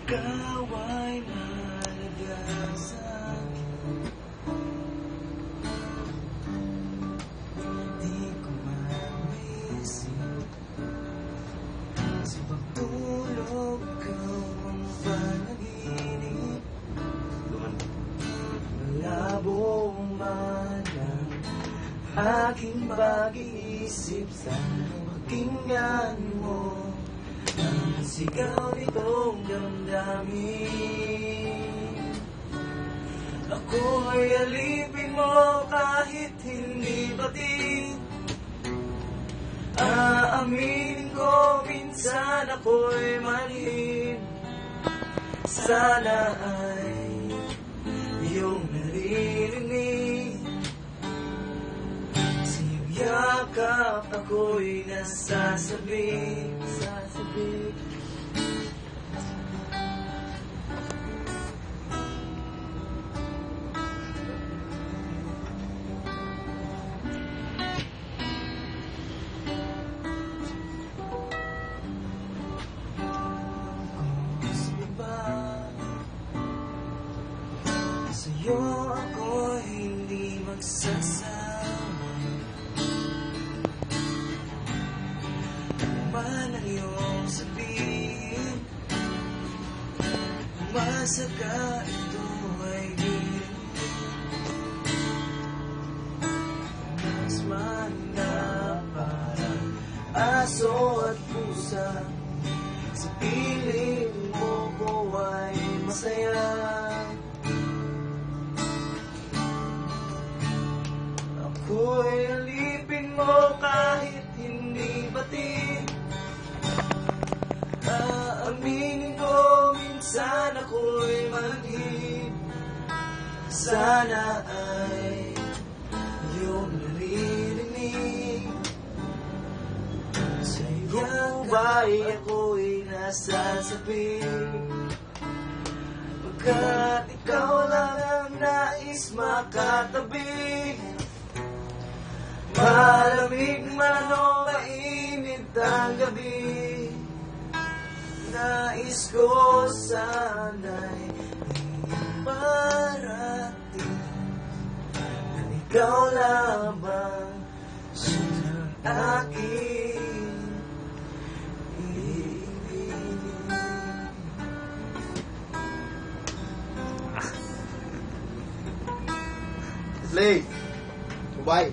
Ikaw ay mahalaga sa akin. Di ko maisip sa pagtulog ikaw ang panaginip. Malabo man ang aking pag-iisip. Sana pakinggan mo ang sigaw nitong damdamin. Ako'y alipin mo kahit hindi batid. Aaminin ko minsan ako'y manhid. Sana ay iyong naririnig. Sa iyong yakap ako'y nasasabik. Sa'yo ako hindi magsasama. Man ang iyong sabihin, masaka ito ay di mas manda parang aso at pusa. Sa piling mo ko ay masaya. Ako'y alipin mo kahit hindi batid. Aaminin ko minsan ako'y manhid. Sana ay iyong naririnig. Sa iyong bahay ako'y nasasabik. Pagkat ikaw lang ang nais makatabi. Malamig man o mainit ang gabi, nais ko sana'y marating na ikaw lamang siyang aking ibig. Slay! Bye!